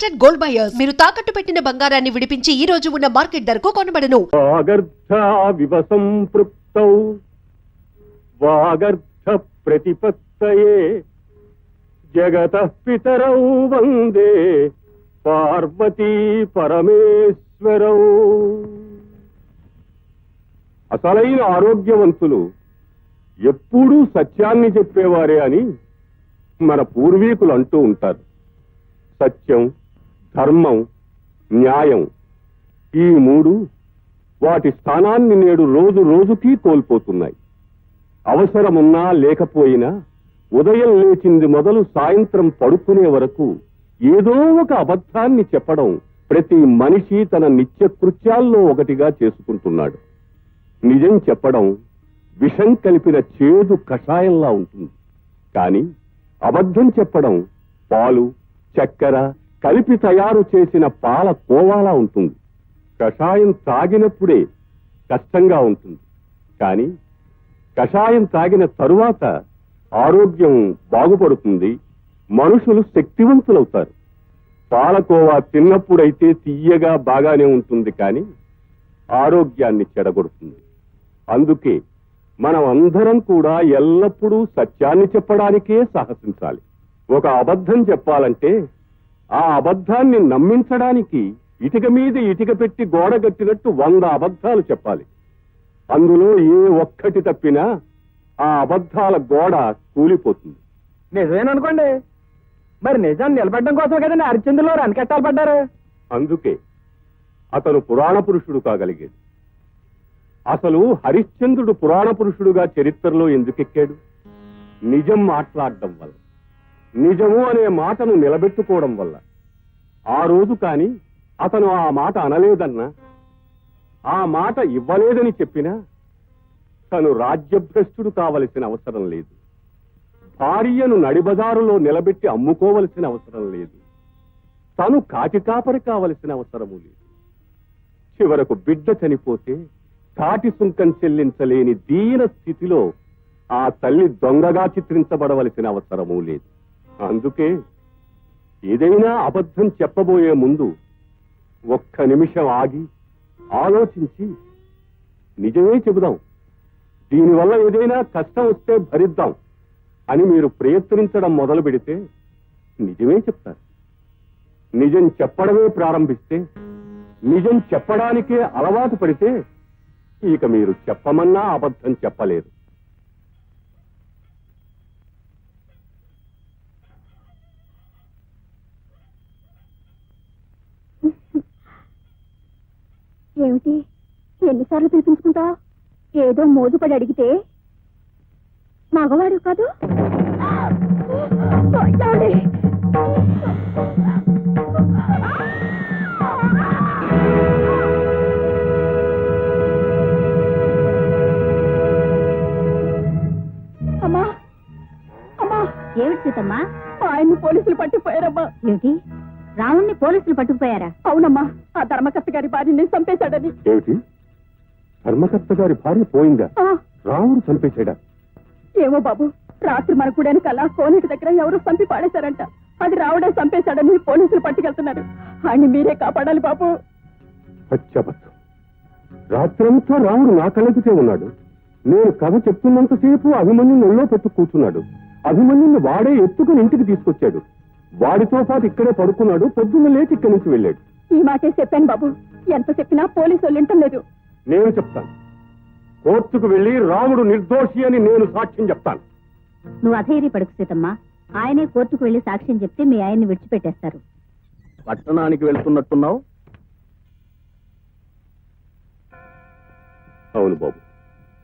Trusted gold buyers. మీరు తాకట్టు పెట్టిన బంగారాన్ని విడిపించి ఈ రోజు ఉన్న మార్కెట్ ధరకు కొనబడను. వాగర్ధ ప్రతిపత్తయే జగతః పితరౌ వందే పార్వతీ పరమేశ్వరౌ. అసలైన ఆరోగ్యవంతులు ఎప్పుడూ సత్యాన్ని చెప్పేవారే అని మన పూర్వీకులు అంటూ ఉంటారు. సత్యం, ధర్మం, న్యాయం ఈ మూడు వాటి స్థానాన్ని నేడు రోజు రోజుకి కోల్పోతున్నాయి. అవసరమున్నా లేకపోయినా ఉదయం లేచింది మొదలు సాయంత్రం పడుకునే వరకు ఏదో ఒక అబద్ధాన్ని చెప్పడం ప్రతి మనిషి తన నిత్య కృత్యాల్లో ఒకటిగా చేసుకుంటున్నాడు. నిజం చెప్పడం విషం కలిపిన చేదు కషాయంలా ఉంటుంది. కానీ అబద్ధం చెప్పడం పాలు, చక్కెర కలిపి తయారు చేసిన పాల కోవాలా ఉంటుంది. కషాయం తాగినప్పుడే కష్టంగా ఉంటుంది, కానీ కషాయం తాగిన తరువాత ఆరోగ్యం బాగుపడుతుంది, మనుషులు శక్తివంతులవుతారు. పాలకోవా తిన్నప్పుడైతే తీయగా బాగానే ఉంటుంది, కానీ ఆరోగ్యాన్ని చెడగొడుతుంది. అందుకే మనం అందరం కూడా ఎల్లప్పుడూ సత్యాన్ని చెప్పడానికే సాహసించాలి. ఒక అబద్ధం చెప్పాలంటే ఆ అబద్ధాన్ని నమ్మించడానికి ఇటుక మీద ఇటుక పెట్టి గోడ కట్టినట్టు 100 అబద్ధాలు చెప్పాలి. అందులో ఏ ఒక్కటి తప్పినా ఆ అబద్ధాల గోడ కూలిపోతుంది. నిజమేననుకోండి, మరి నిజాన్ని నిలబెట్టడం కోసం కదండి హరిశ్చంద్రులు వెనకెట్టాలు పడ్డారు. అందుకే అతను పురాణ పురుషుడు కాగలిగేది. అసలు హరిశ్చంద్రుడు పురాణ పురుషుడుగా చరిత్రలో ఎందుకెక్కాడు? నిజం మాట్లాడడం వల్ల, నిజము అనే మాటను నిలబెట్టుకోవడం వల్ల. ఆ రోజు కాని అతను ఆ మాట అనలేదన్నా, ఆ మాట ఇవ్వలేదని చెప్పినా తను రాజ్యభ్రష్టుడు కావలసిన అవసరం లేదు. భార్యను నడిబజారులో నిలబెట్టి అమ్ముకోవలసిన అవసరం లేదు. తను కాపరి కావలసిన అవసరము లేదు. చివరకు బిడ్డ చనిపోతే కాటి సుంకం చెల్లించలేని దీన స్థితిలో ఆ తల్లి దొంగగా చిత్రించబడవలసిన అవసరమూ లేదు. అందుకే ఏదైనా అబద్ధం చెప్పబోయే ముందు ఒక్క నిమిషం ఆగి ఆలోచించి నిజమే చెబుదాం, దీనివల్ల ఏదైనా కష్టం వస్తే భరిద్దాం అని మీరు ప్రయత్నించడం మొదలు పెడితే నిజమే చెప్తారు. నిజం చెప్పడమే ప్రారంభిస్తే, నిజం చెప్పడానికే అలవాటు పడితే ఇక మీరు చెప్పమన్నా అబద్ధం చెప్పలేరు. ఏమిటి ఎన్నిసార్లు పిలిపించుకుంటావు? ఏదో మోజుపడి అడిగితే మగవాడు కాదు. అమ్మా అమ్మా, ఏమిటి సీతమ్మా? ఆయన్ని పోలీసులు పట్టుకుపోయారమ్మా. ఏమిటి, రావుణ్ణి పోలీసులు పట్టుకుపోయారా? అవునమ్మా, ఆ ధర్మకర్త గారి భార్యని చంపేశాడని. ఏమిటి, ధర్మకర్త గారి భార్య పోయిందా? రాముడు చంపేశాడా? ఏమో బాబు, రాత్రి మన కూడానికి అలా కోనేటి దగ్గర ఎవరో చంపి పాడేశారంట. అది రావుడే చంపేశాడని పోలీసులు పట్టుకెళ్తున్నారు. ఆయన్ని మీరే కాపాడాలి బాబు. అచ్చబద్ధం. రాత్రంతా రాముడు నా కళ్ళెదుటే ఉన్నాడు. నేను కథ చెప్తున్నంతసేపు అభిమన్యుని ఒళ్ళో పెట్టు కూర్చున్నాడు. అభిమన్యుని వాడే ఎత్తుకుని ఇంటికి తీసుకొచ్చాడు. వాడితో పాటు ఇక్కడే పడుకున్నాడు. పొద్దున్న లేచి ఇక్కడి నుంచి వెళ్ళాడు. ఈ మాటే చెప్పాను బాబు, ఎంత చెప్పినా పోలీసు వాళ్ళు వింటం లేదు. నేను చెప్తాను, కోర్టుకు వెళ్లి రాముడు నిర్దోషి అని నేను సాక్ష్యం చెప్తాను. నువ్వు అధైర్య పడుకు సీతమ్మా. ఆయనే కోర్టుకు వెళ్లి సాక్ష్యం చెప్తే మీ ఆయన్ని విడిచిపెట్టేస్తారు. పట్టణానికి వెళ్తున్నట్టున్నావు? అవును బాబు.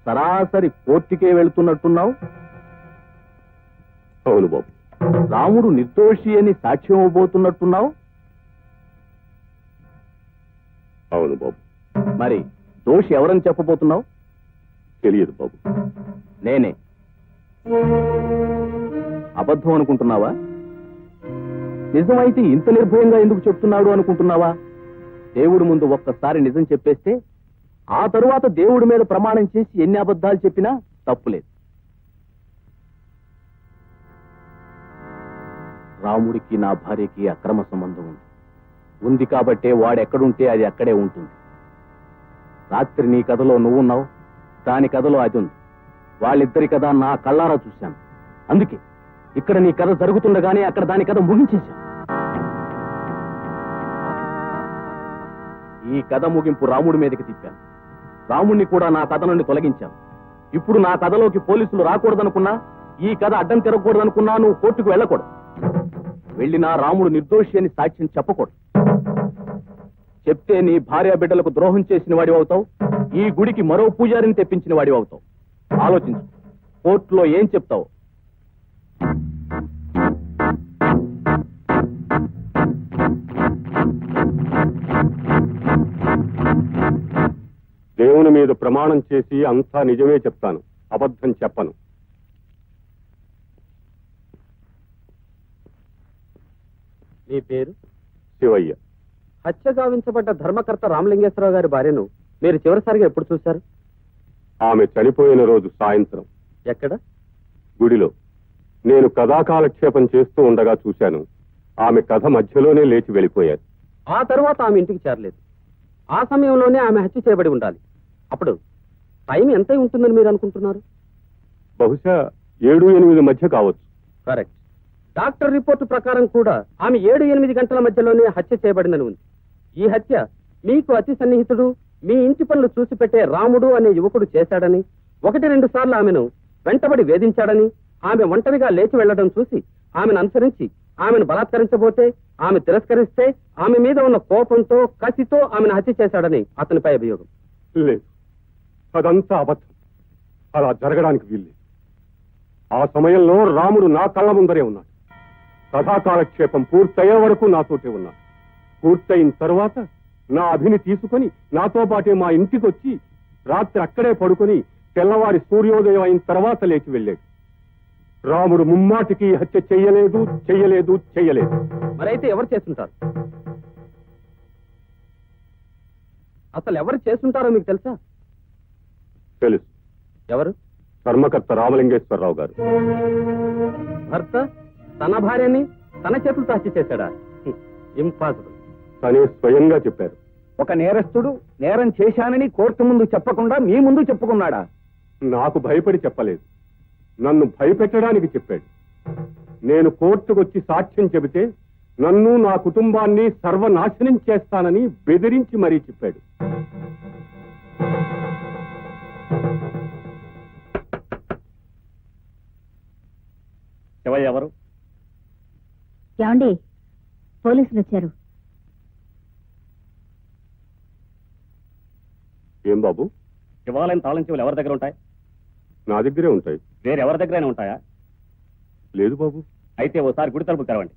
సరాసరి కోర్టుకే వెళ్తున్నట్టున్నావు? అవును బాబు. రాముడు నిర్దోషి అని సాక్ష్యం ఇవ్వబోతున్నట్టున్నావు? అవును బాబు. మరి దోషి ఎవరని చెప్పబోతున్నావు? తెలియదు బాబు. నేనే. అబద్ధం అనుకుంటున్నావా? నిజమైతే ఇంత నిర్భయంగా ఎందుకు చెప్తున్నాడు అనుకుంటున్నావా? దేవుడి ముందు ఒక్కసారి నిజం చెప్పేస్తే ఆ తరువాత దేవుడి మీద ప్రమాణం చేసి ఎన్ని అబద్ధాలు చెప్పినా తప్పులేదు. రాముడికి నా భార్యకి అక్రమ సంబంధం ఉంది. ఉంది కాబట్టే వాడెక్కడుంటే అది అక్కడే ఉంటుంది. రాత్రి నీ కథలో నువ్వున్నావు, దాని కథలో అది ఉంది. వాళ్ళిద్దరి కథ నా కళ్ళారా చూశాను. అందుకే ఇక్కడ నీ కథ జరుగుతుండగానే అక్కడ దాని కథ ముగించేశాను. ఈ కథ ముగింపు రాముడి మీదకి తిప్పాను. రాముణ్ణి కూడా నా కథ నుండి తొలగించాను. ఇప్పుడు నా కథలోకి పోలీసులు రాకూడదనుకున్నా, ఈ కథ అడ్డం తిరగకూడదనుకున్నా నువ్వు కోర్టుకు వెళ్ళకూడదు. వెళ్ళినా రాముడు నిర్దోషి అని సాక్ష్యం చెప్పకూడదు. చెప్తే నీ భార్య బిడ్డలకు ద్రోహం చేసిన వాడి అవుతావు, ఈ గుడికి మరో పూజారిని తెప్పించిన వాడి అవుతావు. ఆలోచించు, కోర్టులో ఏం చెప్తావు? దేవుని మీద ప్రమాణం చేసి అంతా నిజమే చెప్తాను, అబద్ధం చెప్పను. నీ పేరు? శివయ్య. హత్య గావించబడ్డ ధర్మకర్త రామలింగేశ్వరరావు గారి భార్యను మీరు చివరిసారిగా ఎప్పుడు చూశారు? ఆమె చనిపోయిన రోజు సాయంత్రం. ఎక్కడ? గుడిలో. నేను కథాకాలక్షేపం చేస్తూ ఉండగా చూశాను. ఆమె కథ మధ్యలోనే లేచి వెళ్ళిపోయారు. ఆ తర్వాత ఆమె ఇంటికి చేరలేదు. ఆ సమయంలోనే ఆమె హత్య చేయబడి ఉండాలి. అప్పుడు టైం ఎంత ఉంటుందని మీరు అనుకుంటున్నారు? బహుశా 7-8 మధ్య కావచ్చు. కరెక్ట్. డాక్టర్ రిపోర్టు ప్రకారం కూడా ఆమె 7-8 గంటల మధ్యలోనే హత్య చేయబడిందని ఉంది. ఈ హత్య మీకు అతి సన్నిహితుడు, మీ ఇంటి పనులు చూసి పెట్టే రాముడు అనే యువకుడు చేశాడని, 1-2 సార్లు ఆమెను వెంటబడి వేధించాడని, ఆమె ఒంటరిగా లేచి వెళ్లడం చూసి ఆమెను అనుసరించి ఆమెను బలాత్కరించబోతే ఆమె తిరస్కరిస్తే ఆమె మీద ఉన్న కోపంతో, కసితో ఆమెను హత్య చేశాడని అతనిపై అభియోగం. లేదు, అదంతా అబద్ధం. అలా జరగడానికి వీల్లేదు. ఆ సమయంలో రాముడు నా కళ్ళ ముందరే ఉన్నాడు. కథాకాలక్షేపం పూర్తయ్యే వరకు నాతోటే ఉన్నాడు. పూర్తయిన తర్వాత నా అభిని తీసుకుని నాతో పాటే మా ఇంటికి వచ్చి రాత్రి అక్కడే పడుకొని తెల్లవారి సూర్యోదయం అయిన తర్వాత లేచి వెళ్ళాడు. రాముడు ముమ్మాటికి హత్య చెయ్యలేదు, చెయ్యలేదు, చెయ్యలేదు. మరైతే ఎవరు చేస్తుంటారు? అసలు ఎవరు చేస్తుంటారో మీకు తెలుసా? తెలుసు. ఎవరు? ధర్మకర్త రామలింగేశ్వరరావు గారు. భర్త తన భార్యని తన చేతులతో హత్య చేశాడా? ఇంపాసిబుల్. తనే స్వయంగా చెప్పారు. ఒక నేరస్తుడు నేరం చేశానని కోర్టు ముందు చెప్పకుండా మీ ముందు చెప్పుకున్నాడా? నాకు భయపడి చెప్పలేదు, నన్ను భయపెట్టడానికి చెప్పాడు. నేను కోర్టుకొచ్చి సాక్ష్యం చెబితే నన్ను, నా కుటుంబాన్ని సర్వనాశనం చేస్తానని బెదిరించి మరీ చెప్పాడు. శివయ్య ఎవరు? ఏమండి, పోలీసులు వచ్చారు. ఏం బాబు? శివాలయం తాళం చెవులు ఎవరి దగ్గర ఉంటాయి? నా దగ్గరే ఉంటాయి. వేరెవరి దగ్గరైనా ఉంటాయా? లేదు బాబు. అయితే ఓసారి గుడి తలుపు తెరవండి.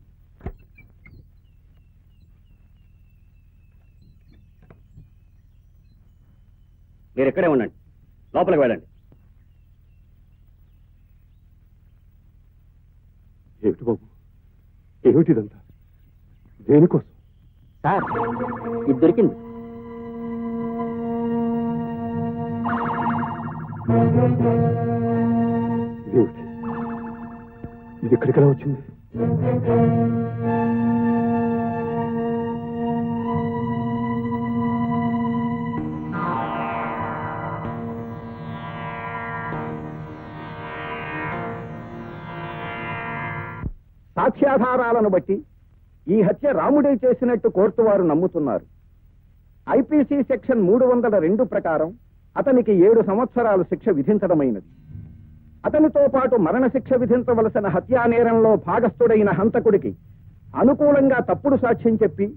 మీరు ఇక్కడే ఉండండి, లోపలికి వెళ్ళండి. ఏమిటి బాబు, ఏమిటిదంతా? దేనికోసం? సార్, ఇది దొరికింది. ఏమిటి ఇది? ఎక్కడికలా వచ్చింది? సాక్ష్యాధారాలను బట్టి ఈ హత్య రాముడే చేసినట్టు కోర్టు వారు నమ్ముతున్నారు. ఐపీసీ సెక్షన్ 302 ప్రకారం అతనికి 7 సంవత్సరాలు శిక్ష విధించడమైనది. అతనితో పాటు మరణశిక్ష విధించవలసిన హత్యా నేరంలో భాగస్థుడైన హంతకుడికి అనుకూలంగా తప్పుడు సాక్ష్యం చెప్పి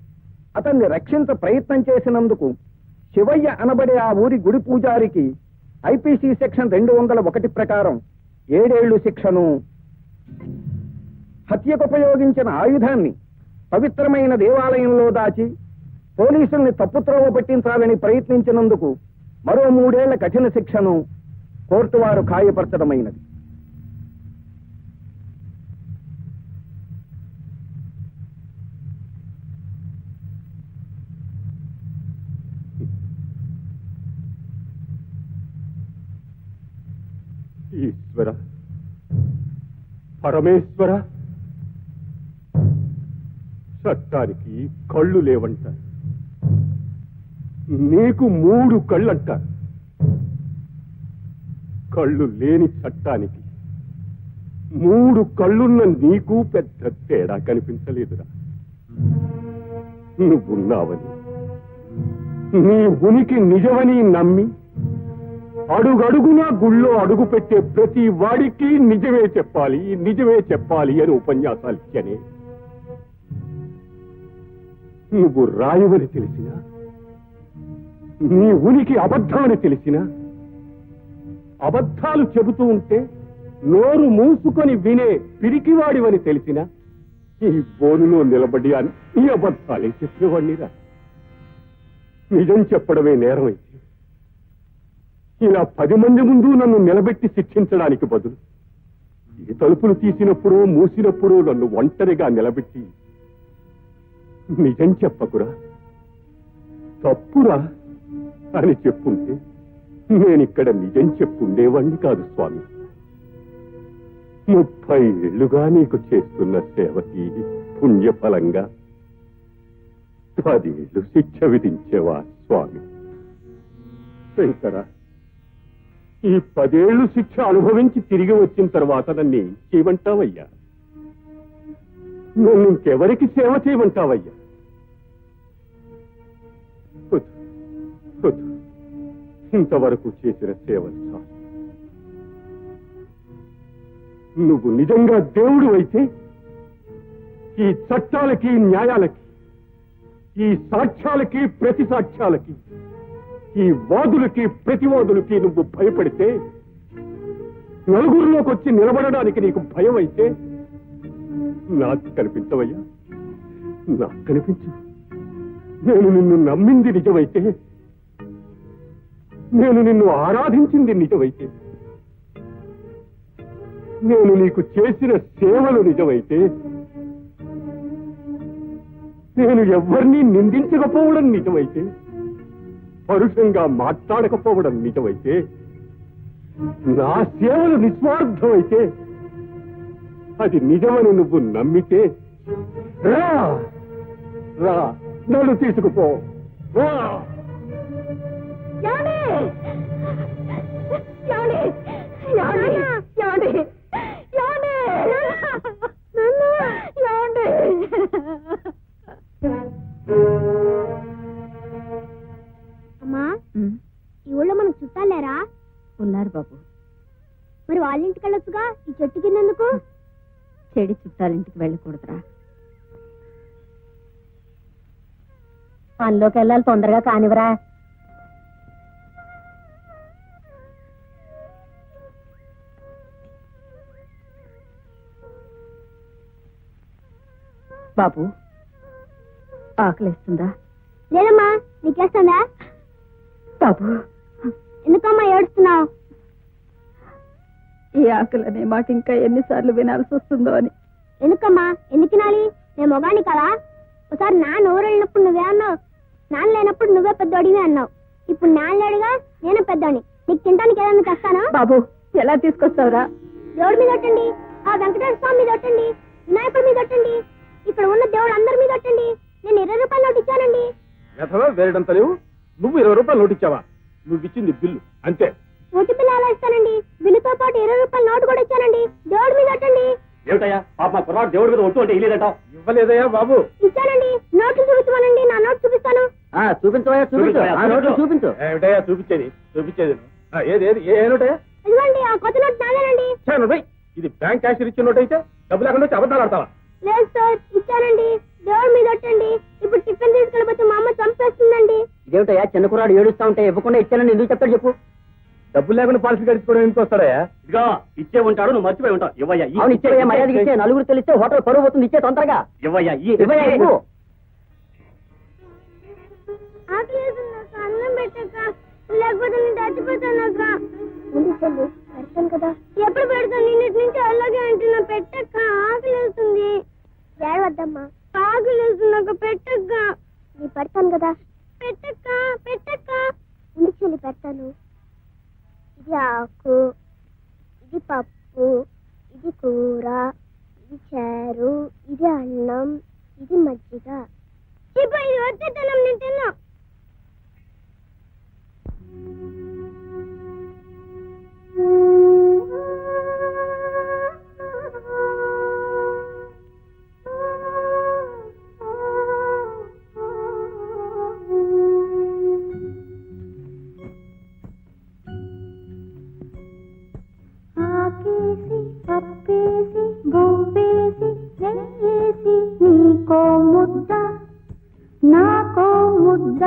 అతన్ని రక్షించ ప్రయత్నం చేసినందుకు శివయ్య అనబడే ఆ ఊరి గుడి పూజారికి ఐపీసీ సెక్షన్ 201 ప్రకారం 7 ఏళ్లు శిక్షను, హత్యకు ఉపయోగించిన ఆయుధాన్ని పవిత్రమైన దేవాలయంలో దాచి పోలీసుల్ని తప్పుత్రోవ పట్టించాలని ప్రయత్నించినందుకు మరో 3 ఏళ్ల కఠిన శిక్షను కోర్టు వారు ఖాయపరచడమైనది. చట్టానికి కళ్ళు లేవంటారు, నీకు 3 కళ్ళంటారు. కళ్ళు లేని చట్టానికి 3 కళ్ళున్న నీకు పెద్ద తేడా కనిపించలేదురా. నువ్వున్నావని, నీ ఉనికి నిజమని నమ్మి అడుగడుగునా గుళ్ళో అడుగు పెట్టే ప్రతి వాడికి నిజమే చెప్పాలి, నిజమే చెప్పాలి అని ఉపన్యాసాలు ఇచ్చనే. నువ్వు రాయవని తెలిసినా, నీ ఉనికి అబద్ధమని తెలిసినా, అబద్ధాలు చెబుతూ ఉంటే నోరు మూసుకొని వినే పిరికివాడివని తెలిసినా ఈ బోనులో నిలబడి అన్ని అబద్ధాలే చెప్పేవాడినిరా. నిజం చెప్పడమే నేరమైతే ఇలా 10 మంది ముందు నన్ను నిలబెట్టి శిక్షించడానికి బదులు ఈ తలుపులు తీసినప్పుడు మూసినప్పుడు నన్ను ఒంటరిగా నిలబెట్టి నిజం చెప్పకురా, తప్పురా అని చెప్పుంటే నేనిక్కడ నిజం చెప్పుండేవాణ్ణి కాదు స్వామి. 30 ఏళ్లుగా నీకు చేస్తున్న సేవకి పుణ్యఫలంగా 10 ఏళ్లు శిక్ష విధించేవా స్వామి? శంకర, ఈ 10 ఏళ్లు శిక్ష అనుభవించి తిరిగి వచ్చిన తర్వాత నన్ను ఏం చేయమంటావయ్యా? నన్ను ఇంకెవరికి సేవ చేయమంటావయ్యా? ఇంతవరకు చేసిన సేవలు చాలు. నువ్వు నిజంగా దేవుడు అయితే ఈ చట్టాలకి, న్యాయాలకి, ఈ సాక్ష్యాలకి, ప్రతి సాక్ష్యాలకి, ఈ వాదులకి, ప్రతివాదులకి నువ్వు భయపడితే, నలుగురిలోకి వచ్చి నిలబడడానికి నీకు భయం అయితే నాకు కనిపించవయ్యా, నాకు కనిపించు. నేను నిన్ను నమ్మింది నిజమైతే, నేను నిన్ను ఆరాధించింది నిజమైతే, నేను నీకు చేసిన సేవలు నిజమైతే, నేను ఎవరిని నిందించకపోవడం నిజమైతే, పరుషంగా మాట్లాడకపోవడం నిజమైతే, నా సేవలు నిస్వార్థమైతే, అది నిజమని నువ్వు నమ్మితే రా, రా, నన్ను తీసుకుపో, రా. అమ్మా, ఈ ఊళ్ళో మనకు చుట్టాలేరా? ఉన్నారు బాబు. మరి వాళ్ళ ఇంటికి వెళ్ళొచ్చుగా, ఈ చెట్టు కిందెందుకు? చెడి చుట్టాలింటికి వెళ్ళకూడదురా. పనిలోకి వెళ్ళాలి, తొందరగా కానివరా. బాబు, ఆకలిస్తుందా? లేదమ్మా, నీకేస్తుందా? బాబు, ఎందుకమ్మా ఏడుస్తున్నావు? ఈ ఆకలి అనే మాట ఇంకా ఎన్నిసార్లు వినాల్సి వస్తుందో అని. ఎందుకమ్మా, ఎందుకు తినాలి? నేను మొగాని కదా. ఒకసారి నాన్న ఊరు వెళ్ళినప్పుడు నువ్వే అన్నావు, నాన్న లేనప్పుడు నువ్వే పెద్దోడివి అన్నావు. ఇప్పుడు నాన్న లేడుగా, నేను పెద్దోడిని. నీకు తినడానికి ఏదన్నా తెస్తాను? బాబు, ఎలా తీసుకొస్తావురా? దేవుడి మీద ఒట్టండి, ఆ వెంకటేశ్వర స్వామి మీద ఒట్టండి, వినాయకుడి మీద ఒట్టండి, ఇక్కడ ఉన్న దేవుడు అందరి మీద ఒట్టండి. నేను 20 రూపాయలు నోటు ఇచ్చానండి. వేరడంత లేవు. నువ్వు 20 రూపాయలు నోటు ఇచ్చావా? నువ్వు ఇచ్చింది బిల్లు అంతే. నోటు బిల్లు ఎలా ఇస్తానండి? బిల్లుతో పాటు 20 రూపాయలు నోటు కూడా ఇచ్చానండి. దేవుడి మీద ఒట్టండి. ఏమిటయ్యా పాప కుర్రాడు దేవుడి మీద ఒట్టు అంటే ఇల్లేదట. ఇవ్వలేదయ్యా బాబు. ఇచ్చానండి. నోట్లు చూపించమనండి, నా నోటు చూపిస్తాను. చూపించు. ఏమిటయ్యా చూపించేది? చూపించేది ఏది ఏది ఏ నోటయ్యా? ఇదిగోండి, ఆ కొత్త నోటు నాదేనండి. ఇది బ్యాంక్ క్యాషియర్ ఇచ్చిన నోట్ అయితే డబ్బు లేకుండా వచ్చి అబద్ధాలు ఆడతావా? లేదు సార్, ఇచ్చానండి. దేవుడి మీద ఒట్టండి. ఇప్పుడు టిఫిన్ తీసుకెళ్ళిపోతే మా అమ్మ చంపేస్తుందండి. ఇదేమిటయ్యా, చిన్న కుర్రాడు ఏడుస్తా ఉంటే ఇవ్వకుండా ఇచ్చానని ఎందుకు చెప్తాడు చెప్పు? డబ్బులు లేకుండా పాలసీ గడిచుకోవడం ఎందుకు వస్తాడయ్యా? ఇదిగా ఇచ్చే ఉంటాడు, నువ్వు మర్చిపోయి ఉంటావు. ఇవ్వయ్యా. అవును, ఇచ్చే మర్యాదకి ఇచ్చే. నలుగురు తెలిస్తే హోటల్ పరువు పోతుంది. ఇచ్చే తొందరగా. ఇవ్వయ్యా. ఇవ్వయ్యా, ఇవ్వు. ఆకలేదన్నాక అన్నం పెట్టక, లేకపోతే నేను చచ్చిపోతానక్క. పెడతాను కదా. ఎప్పుడు పెడతాను? నిన్నటి నుంచి అలాగే అంటున్నా. పెట్టక్క, ఆకలేస్తుంది. ఏడవద్దమ్మా, ఆకలేస్తున్నాక పెట్టక్క. నీ పెడతాను కదా. పెట్టక్క, పెట్టక్క. ఇంటి చెల్లి పెడతాను. ఇది ఆకు, ఇది పప్పు, ఇది కూర, ఇది చారు, ఇది అన్నం, ఇది మజ్జిగ. ఇది వచ్చేతనం నేను తిన్నా. ఆకేసి పప్పేసి బొబ్బేసి నెయ్యేసి నీకో ముద్ద నాకో ముద్ద.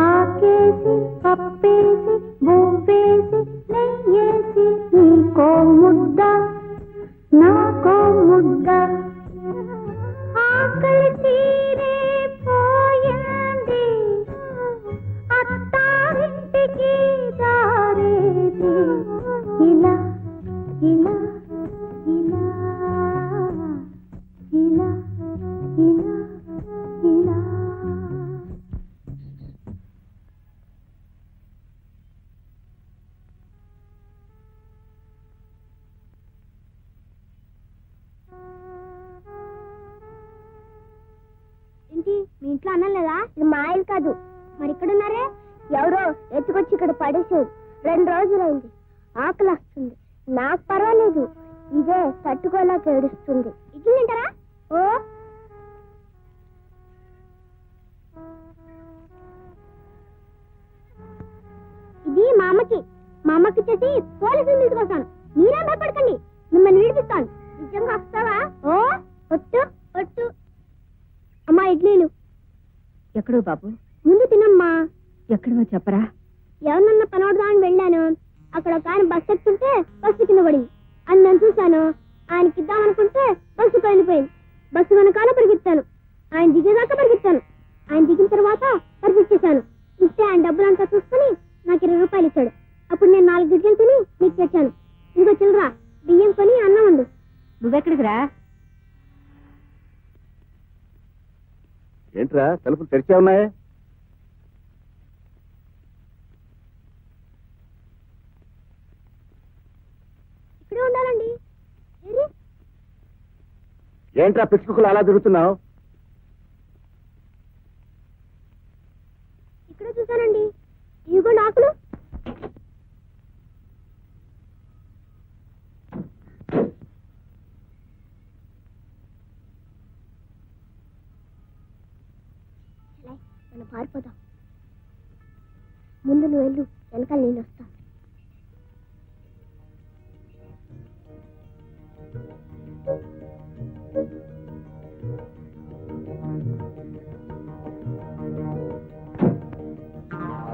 ఆకేసి పప్పేసి బొబ్బేసి నెయ్యేసి నీకో ముద్ద నాకో ముద్ద. ఆకలి తీరే పోయింది అత్తారింటికి దారేది. ఇలా ఇలా ఇలా ఇలా ఇలా ఇలా. ఏంటి మీ ఇంట్లో అన్నం లేదా? ఇది మా ఇల్లు కాదు. మరి ఇక్కడ ఉన్నారే? ఎవరో ఎత్తుకొచ్చి ఇక్కడ పడేసారు. 2 రోజులైంది. ఆకలి వస్తుంది. నాకు పర్వాలేదు, ఇదే తట్టుకోలేక ఏడుస్తుంది. ఇడ్లీ తింటారా? ఓ ఇది మా అమ్మకి. మా అమ్మకి ఇచ్చేసి పోలీసులు తీసుకొస్తాను. మీరే భయపడకండి, మిమ్మల్ని విడిపిస్తాను. నిజంగా వస్తావా? ఓ ఒట్టు ఒట్టు. అమ్మా ఇడ్లీలు. ఎక్కడో బాబు? ముందు తినమ్మా. ఎక్కడో చెప్పరా? ఎవరినన్నా పనవడదామని వెళ్ళాను. అక్కడ ఒక ఆయన బస్సు ఎక్కుతుంటే బస్సు కింద పడింది. అని నేను చూశాను. ఆయనకి ఇద్దామనుకుంటే బస్సు వెళ్ళిపోయింది. బస్సు వెనకాల పరిగెత్తాను. ఆయన దిగేదాకా పరిగెత్తాను. ఆయన దిగిన తర్వాత పరిగెచ్చేశాను. ఇస్తే ఆయన డబ్బులంతా చూసుకుని నాకు 20 రూపాయలు ఇచ్చాడు. అప్పుడు నేను 4 గిడ్డలు తిని నీకు తెచ్చాను. ఇంకో చిల్లరా బియ్యం కొని అన్నం వండు. నువ్వెక్కడికి రా? ఏంట్రా తలుపులు తెరిచే ఉన్నాయే? ఇక్కడే ఉండాలండి. ఏరి? ఏంట్రా పిచ్చుకులు అలా తిరుగుతున్నావు? ఇక్కడే చూశానండి. ఇవిగోండి ఆకులు. మనం పారిపోదాం. ముందు నువ్వు వెళ్ళు, వెనకాల నేను వస్తా.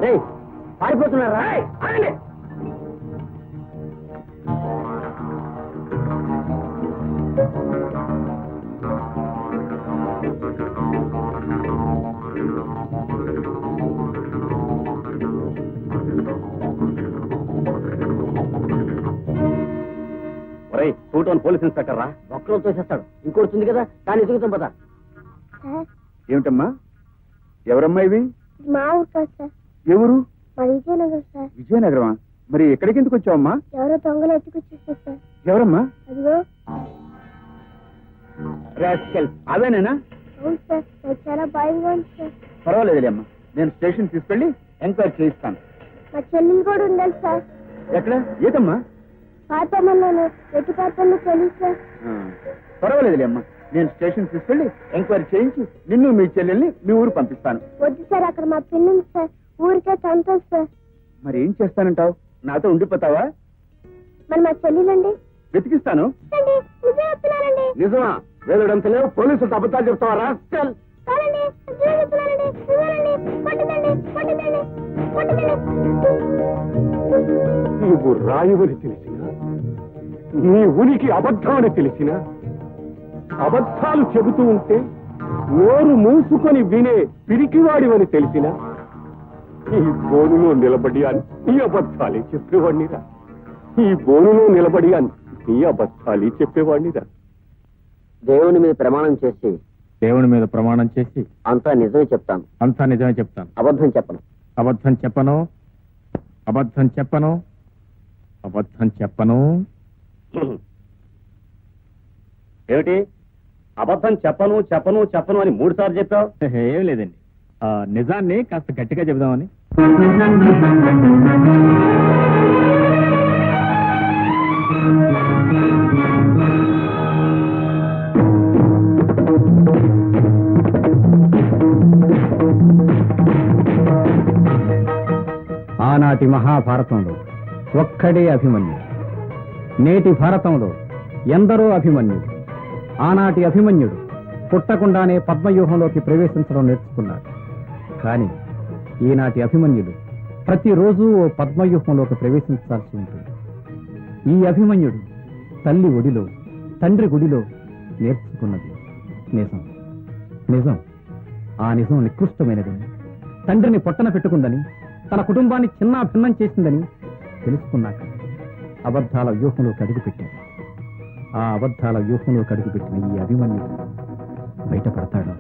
రే పారిపోతున్నారా? ఆగండి. పోలీస్ ఇన్స్పెక్టర్ రా. ఒక్కలో తోసేస్తాడు. ఇంకోటి ఉంది కదా, దాన్ని ఎదుగుతాం పదా. సార్, ఏమిటమ్మా? ఎవరమ్మా ఇవి? మా ఊరు కాదు సార్, ఎవరు? మా విజయనగరం సార్. విజయనగరమా? మరి ఎక్కడికి ఎందుకు వచ్చావమ్మా? ఎవరో దొంగలు ఎత్తుకొచ్చేస్తారు సార్. ఎవరమ్మా? అదిగో. అవేనేనా? అవును సార్, నాకు చాలా భయంగా ఉంది సార్. పర్వాలేదులే అమ్మా, నేను స్టేషన్ తీసుకెళ్ళి ఎంక్వైరీ చేయిస్తాను. మా చెల్లెలు కూడా ఉండాలి సార్. ఎక్కడ? ఏదమ్మా? పాతమన్నాను, ఎటు పాతమో తెలియదు సార్. పర్వాలేదులే అమ్మా, నేను స్టేషన్ తీసుకెళ్ళి ఎంక్వైరీ చేయించి నిన్ను మీ చెల్లెల్ని మీ ఊరు పంపిస్తాను. వద్దు సార్, అక్కడ మా పిల్ల ఉంది సార్. ఊరికే సంతోష్ సార్. మరి ఏం చేస్తానంటావు? నాతో ఉండిపోతావా? మరి మా చెల్లెలండి వెతికిస్తాను. నిజం చెప్తున్నానండి. నిజమా? వేదడంత లేవు, పోలీసులకు అబద్ధాలు చెప్తావా రాస్కల్? కాదండి, నిజం చెప్తున్నానండి. నిజమేనండి. కొట్టదండి, కొట్టదండి, కొట్టదండి. నువ్వు రాయవని తెలిసినా, నీ ఉనికి అబద్ధం అని తెలిసినా, అబద్ధాలు చెబుతూ ఉంటే నోరు మూసుకొని వినే పిరికివాడివని తెలిసినా, ఈ బోనులో నిలబడి అన్ని అబద్ధాలే చెప్పేవాడినిరా. ఈ బోనులో నిలబడి అన్ని అబద్ధాలే చెప్పేవాడినిరా. దేవుని మీద ప్రమాణం చేసి, దేవుని మీద ప్రమాణం చేసి అంతా నిజమే చెప్తాను. అంతా నిజమే చెప్తాను. అబద్ధం చెప్పను. అబద్ధం చెప్పను, అబద్ధం చెప్పను, అబద్ధం చెప్పను. ఏమిటి? అబద్ధం చెప్పను చెప్పను చెప్పను అని 3 సార్లు చెప్పావు. ఏం లేదండి, నిజాన్ని కాస్త గట్టిగా చెబుదామని. ఆనాటి మహాభారతంలో ఒక్కడే అభిమన్యు, నేటి భారతంలో ఎందరో అభిమన్యుడు. ఆనాటి అభిమన్యుడు పుట్టకుండానే పద్మవ్యూహంలోకి ప్రవేశించడం నేర్చుకున్నాడు. కానీ ఈనాటి అభిమన్యుడు ప్రతిరోజు ఓ పద్మవ్యూహంలోకి ప్రవేశించాల్సి ఉంటుంది. ఈ అభిమన్యుడు తల్లి ఒడిలో, తండ్రి గుడిలో నేర్చుకున్నది నిజం. నిజం, ఆ నిజం నికృష్టమైనదని, తండ్రిని పొట్టన పెట్టుకుందని, తన కుటుంబాన్ని చిన్న భిన్నం చేసిందని తెలుసుకున్నాక అబద్ధాల వ్యూహంలోకి అడుగుపెట్టాడు. ఆ అబద్ధాల వ్యూహంలోకి అడుగుపెట్టిన ఈ అభిమన్యుడు బయటపడతాడు.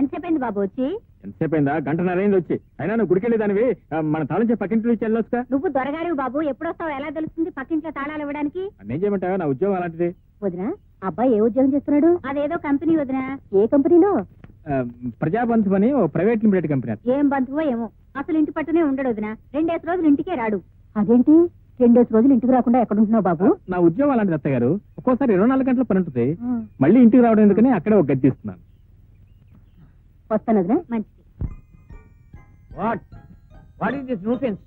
ఎంతసేపైంది బాబు వచ్చి? ఎంతసేపైందా? గంటన్నరైంది వచ్చి. అయినా నువ్వు గుడికెళ్ళేదానివి, మన తాళం చెప్పి పక్కింటి నుంచి వెళ్ళొచ్చుగా. నువ్వు దొరగారు బాబు, ఎప్పుడొస్తావు ఎలా తెలుస్తుంది పక్కింట్లో తాళాలు ఇవ్వడానికి? నేను చేయమంటావా? నా ఉద్యోగం అలాంటిది. వదినా, అబ్బాయి ఏ ఉద్యోగం చేస్తున్నాడు? అదేదో కంపెనీ వదినా. ఏ కంపెనీలో? ప్రజాబంధు అని ఓ ప్రైవేట్ లిమిటెడ్ కంపెనీ. ఏం బంధువో ఏమో, అసలు ఇంటి పట్టునే ఉండడు వదినా. 2 రోజులు ఇంటికే రాడు. అదేంటి 2 రోజులు ఇంటికి రాకుండా ఎక్కడుంటున్నావు బాబు? నా ఉద్యోగం అలాంటిది అత్తయ్య గారు. ఒక్కోసారి 24 గంటల పని ఉంటుంది. మళ్ళీ ఇంటికి రావడం ఎందుకని అక్కడే ఒక గది తీస్తున్నాను. వస్తాను వదినా. మంచిది. What is this nuisance?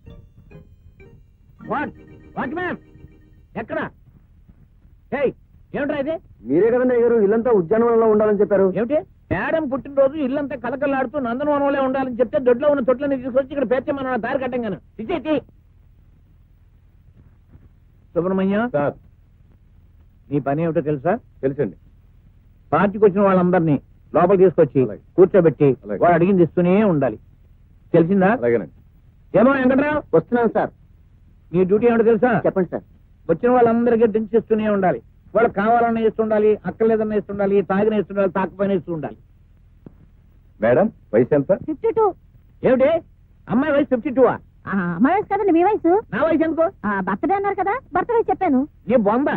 What ma'am, ఎక్కడ? ఏమిట్రా ఇది? మీరే కదండి అయ్యారు ఇల్లంతా ఉద్యానవనంలో ఉండాలని చెప్పారు. ఏమిటి? మేడం పుట్టినరోజు ఇల్లంతా కలకలాడుతూ నందనవనంలో ఉండాలని చెప్తే దొడ్లో ఉన్న తొట్లని తీసుకొచ్చి ఇక్కడ పేర్చమన్న దారి కట్టంగాను. ఇచ్చేటి సుబ్రహ్మణ్యం, నీ పని ఏమిటో తెలుసా? తెలుసండి. పార్టీకి వచ్చిన వాళ్ళందరినీ లోపల తీసుకొచ్చి కూర్చోబెట్టి వాడు అడిగింది ఇస్తూనే ఉండాలి. తెలిసిందా? అలాగేనండి. ఏమో వెంకట్రావు, వస్తున్నాను సార్. నీ డ్యూటీ ఏమిటో తెలుసా? చెప్పండి సార్. వచ్చిన వాళ్ళందరికీ డ్రింక్స్ ఇస్తూనే ఉండాలి. వాళ్ళు కావాలన్నా ఇస్తుండాలి, అక్కర్లేదన్నా ఇస్తుండాలి, తాగిన ఇస్తుండాలి, తాకపోయినా ఇస్తూ ఉండాలి. మేడం వయసు ఎంత? 52. ఏమిటి అమ్మాయి వయసు 52? అమ్మాయి వయసు కదండి, మీ వయసు. నా వయసు ఎందుకు? బర్త్డే అన్నారు కదా, బర్త్ వయసు చెప్పాను. నీ బొంద.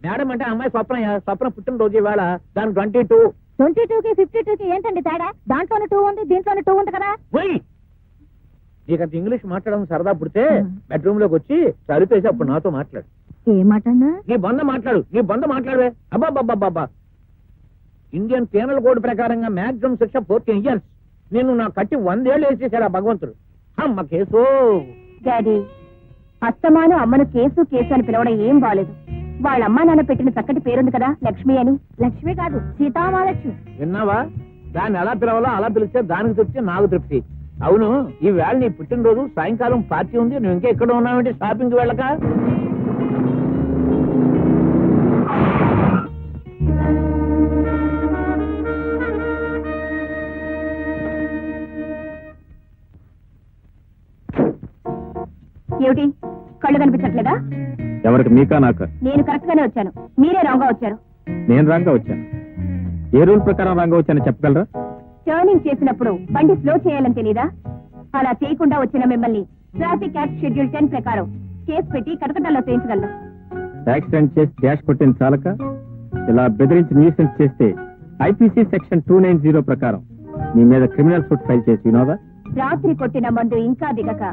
మేడం అంటే అమ్మాయి స్వప్న పుట్టినరోజు ఇవాళ, దానికి 22. 22కి 52కి ఏంటండి తేడా? దాంట్లోనే 2 ఉంది, దీంట్లోనే 2 ఉంది కదా. పోయి నీకంత ఇంగ్లీష్ మాట్లాడడం సరదా పుడితే బెడ్రూమ్ లోకి వచ్చి సరిపేసి అప్పుడు నాతో మాట్లాడు. ఏ మాట అన్నా? నీ బంద మాట్లాడు, నీ బంద మాట్లాడవే. అబ్బాబ్బాబ్బా, ఇండియన్ పీనల్ కోడ్ ప్రకారంగా మాక్సిమం శిక్ష 14 years. నేను నా కట్టి 100 ఏళ్ళు వేసేసాడు ఆ భగవంతుడు. అమ్మ కేసు. డాడీ, అస్తమాను అమ్మను కేసు కేసు అని పిలవడం ఏం బాలేదు. వాళ్ళ అమ్మా నాన్న పెట్టిన చక్కటి పేరుంది కదా, లక్ష్మి అని. లక్ష్మి కాదు, సీతామహాలక్ష్మి. విన్నావా? దాన్ని ఎలా పిలవాలో అలా పిలిస్తే దానికి తృప్తి, నాకు తృప్తి. అవును, ఈ వేళ నీ పుట్టినరోజు, సాయంకాలం పార్టీ ఉంది, నువ్వు ఇంకా ఎక్కడ ఉన్నావంటే షాపింగ్ వెళ్ళక? ఏమిటి, కళ్ళు కనిపించట్లేదా? ఎవరికి, మీకా నాకా? నేను కరెక్ట్ గానే వచ్చాను, మీరే రాంగ్ గా వచ్చారు. నేను రాంగ్ గా వచ్చాను. ఏ రూల్ ప్రకారం రాంగ్ గా వచ్చాను చెప్పగలరా? టర్నింగ్ చేసినప్పుడు బండి స్లో చేయాలని తెలీదా? అలా చేయకుండా వచ్చిన మిమ్మల్ని ట్రాఫిక్ యాక్ట్ షెడ్యూల్ 10 ప్రకారం కేసు పెట్టి కటకటాల్లో చేయించగలను. యాక్సిడెంట్ చేసి డాష్ కొట్టిన చాలక ఇలా బెదిరించి న్యూసెన్స్ చేస్తే ఐపీసీ సెక్షన్ 290 ప్రకారం మీ మీద క్రిమినల్ సూట్ ఫైల్ చేసి వినోదా? రాత్రి కొట్టిన మందు ఇంకా దిగక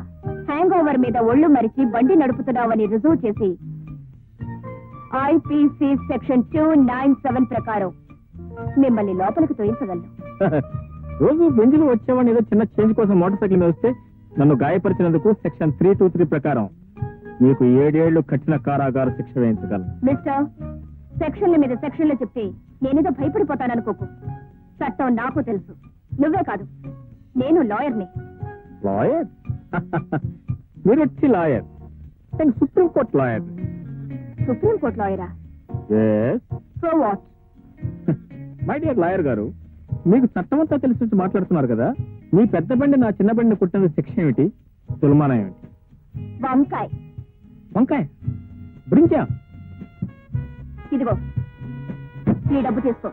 హ్యాంగ్ ఓవర్ మీద ఒళ్ళు మరిచి బండి నడుపుతున్నావని రుజువు చేసి ఐపీసీ సెక్షన్ 297 ప్రకారం మిమ్మల్ని లోపలికి తోయించగలను. రోజు బెంజులు వచ్చేవాడిని ఏదో చిన్న చేంజ్ కోసం మోటార్ సైకిల్ మీద వస్తే నన్ను గాయపరిచినందుకు సెక్షన్ 323 ప్రకారం మీకు 7 ఏళ్లు కఠిన కారాగార శిక్ష వేయించగలను. మిస్టర్, సెక్షన్ల మీద సెక్షన్లు చెప్తే నేనేదో భయపడిపోతాననుకోకు. చట్టం నాకు తెలుసు, నువ్వే కాదు, నేను లాయర్ని. లాయర్? మీరు వచ్చి లాయర్? Supreme court lawyer. సుప్రీంకోర్టు లాయరా? So what? My dear lawyer గారు, మీకు చట్టమంతా తెలిసి మాట్లాడుతున్నారు కదా. మీ పెద్ద బండి నా చిన్న బండిని కుట్టిన శిక్ష ఏమిటి? తులమానం ఏమిటి? వంకాయ్. వంకాయ? బ్రింజా? ఇదిగో ఈ డబ్బు తీసుకో,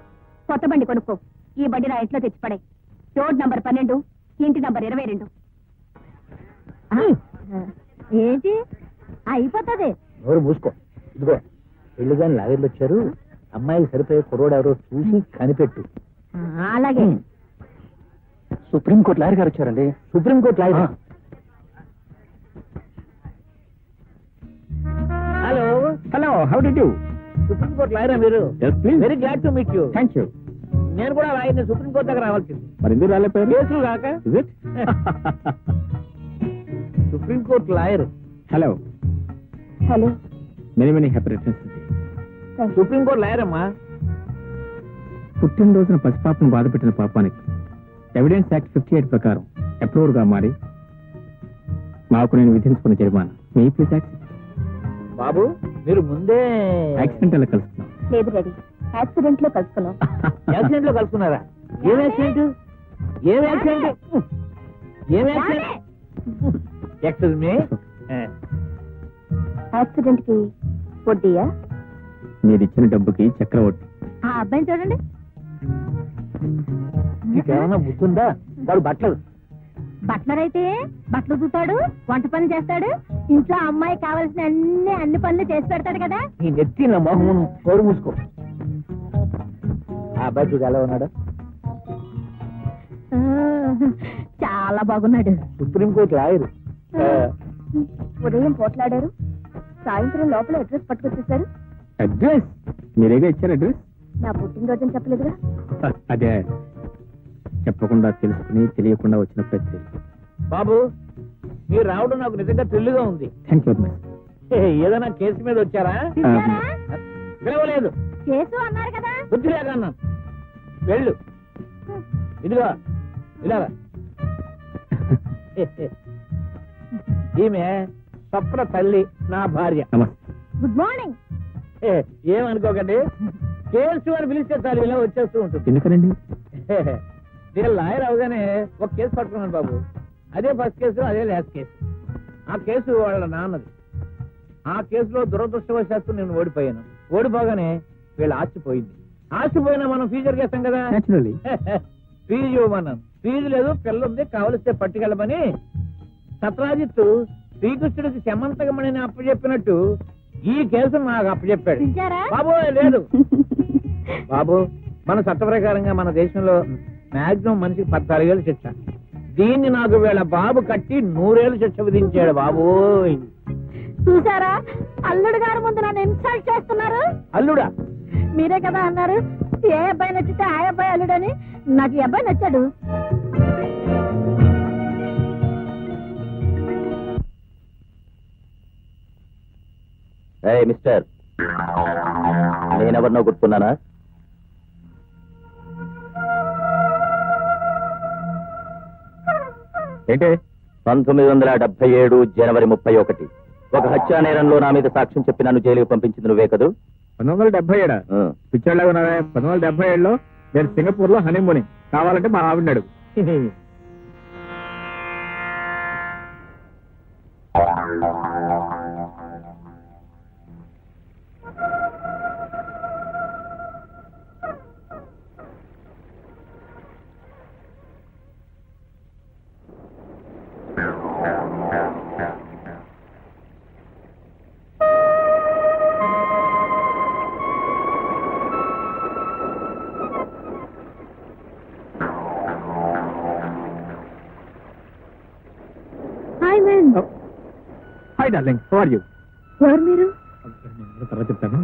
కొత్త బండి కొనుక్కో. ఈ బండి నా ఇంట్లో తెచ్చిపడే. రోడ్ నంబర్ 12, ఇంటి నంబర్ 22. ఏంటి అయిపోతుంది? నోరు మూసుకో. ఇదిగో పెళ్లి గాని లాగర్లు వచ్చారు, అమ్మాయికి సరిపోయే కుర్రోడు ఎవరో చూసి కనిపెట్టు. అలాగే. సుప్రీంకోర్టు లాయర్ గారు వచ్చారండి. Supreme court lawyer. Hello hello, how did you? Supreme court లాయరా మీరు? Yes, please. Very glad to meet you. Thank you. నేను కూడా లాయర్ని, సుప్రీంకోర్టు దగ్గర రావాల్సింది. మరి ఎందుకు రాలేపోయారు? కేసులు కాక. Is it? Supreme court lawyer. Hello. Hello. Many many happy returns. Supreme court lawyer అమ్మా. పుట్టినరోజున పసిపాపను బాధపెట్టిన పాపానికి ఎవిడెన్స్ యాక్ట్ 58 ప్రకారం అప్రూవర్ గా మారి నాకు నేను విధించుకున్న జరిమానా మీ ప్లీజ్ యాక్ట్. బాబు మీరు ముందే యాక్సిడెంట్ ఎలా కలుస్తున్నాం? లేదు డాడీ, యాక్సిడెంట్ లో కలుసుకున్నాం. యాక్సిడెంట్ లో కలుసుకున్నారా? ఏం యాక్సిడెంట్? ఏం యాక్సిడెంట్? ఏం యాక్సిడెంట్? Excuse me. యాక్సిడెంట్ కి వడ్డీయా? మీరు ఇచ్చిన డబ్బుకి చక్రవడ్డీ. ఆ అబ్బాయిని చూడండి. నీకేమన్నా బుద్ధుందా? వాడు బట్టలు బట్లర్ అయితే బట్టలు చూతాడు, వంట పని చేస్తాడు, ఇంట్లో అమ్మాయి కావాల్సిన అన్ని పనులు చేసి పెడతాడు కదా. నీ నెత్తి నా మొహం కోరు మూసుకో. ఆ అబ్బాయి చూడు ఎలా ఉన్నాడు? చాలా బాగున్నాడు. Supreme court lawyer. ఉదయం పోట్లాడారు, సాయంత్రం లోపల అడ్రస్ పట్టుకొచ్చేసారు. అడ్రస్ మీరేగా ఇచ్చారు అడ్రస్? నా పుట్టినరోజుని చెప్పలేదుగా. అదే చెప్పకుండా తెలుసుకుని తెలియకుండా వచ్చిన ప్రతి. బాబు మీరు రావడం నాకు నిజంగా థ్రిల్గా ఉంది. Thank you. ఏదైనా కేసు మీద వచ్చారా? పిలవలేదు. కేసు అన్నారు కదా. బుద్ధి లేక అన్నాను. వెళ్ళు. ఇదిగో ఇలాగా. ఈమె స్వప్న తల్లి, నా భార్య. Good morning. ఏమనుకోకండి, కేసు అని పిలిస్తే చాలు ఇలా వచ్చేస్తూ ఉంటుంది. ఎందుకనండి? నేను లాయర్ అవగానే ఒక కేసు పట్టుకున్నాను బాబు. అదే ఫస్ట్ కేసు, అదే లాస్ట్ కేసు. ఆ కేసు వాళ్ళ నాన్నది. ఆ కేసులో దురదృష్టవశాత్తు నేను ఓడిపోయాను. ఓడిపోగానే వీళ్ళు ఆశపోయింది. ఆశపోయినా మనం ఫీజు చేస్తాం కదా. ఫీజు ఇవ్వమన్నాను. ఫీజు లేదు, పిల్లుంది, కావలిస్తే పట్టుకెళ్ళమని సత్రాజిత్తు శ్రీకృష్ణుడికి శమంతకమణిని అప్పచెప్పినట్టు ఈ కేసు నాకు అప్పచెప్పాడు. బాబు లేదు బాబు, మన చట్ట ప్రకారంగా మన దేశంలో మాక్సిమం మనిషికి 14 ఏళ్ళు శిక్ష. దీన్ని నాకు వీళ్ళ బాబు కట్టి 100 ఏళ్ళు శిక్ష విధించాడు. బాబు చూసారా, అల్లుడు గారు ముందు నన్ను ఇన్సల్ట్ చేస్తున్నారు. అల్లుడా? మీరే కదా అన్నారు ఏ అబ్బాయి నచ్చితే ఆ అబ్బాయి అల్లుడని. నాకు ఈ అబ్బాయి నచ్చాడు. మిస్టర్, నేనెవరినో గుర్తున్నానా? ఏంటి? 1977 జనవరి 31 ఒక హత్యా నేరంలో నా మీద సాక్ష్యం చెప్పి నన్ను జైలుకి పంపించింది నువ్వే కదూ? 1977 పిచ్చోళ్ళగా ఉన్నావే. 1977లో నేను సింగపూర్ లో హనీమూని. కావాలంటే మా ఆవిడన్నాడు. Hi darling, how are you? ఎవరు మీరు? తర్వాత చెప్తాను.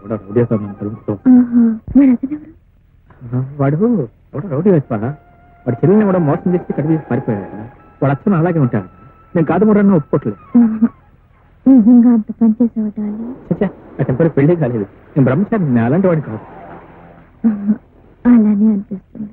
వాడు రౌడీ వేస్తాడు నన్ను తలుపుతో. మరి అతనెవరు? వాడు ఎవడో రౌడీ వేస్తా, వాడు చెల్లిని కూడా మోసం చేసి కట్టి తీసి పారిపోయాడు. వాడు అచ్చను అలాగే ఉంటాడు. నేను కాదు కూడా ఒప్పుకోవట్లేదు. నిజంగా అంత పని చేసేవాళ్ళు? చచ్చా, నాకు ఎంతవరకు పెళ్లి కాలేదు. నేను బ్రహ్మచారి, నేను అలాంటి వాడిని కాదు. అలానే అనిపిస్తుంది.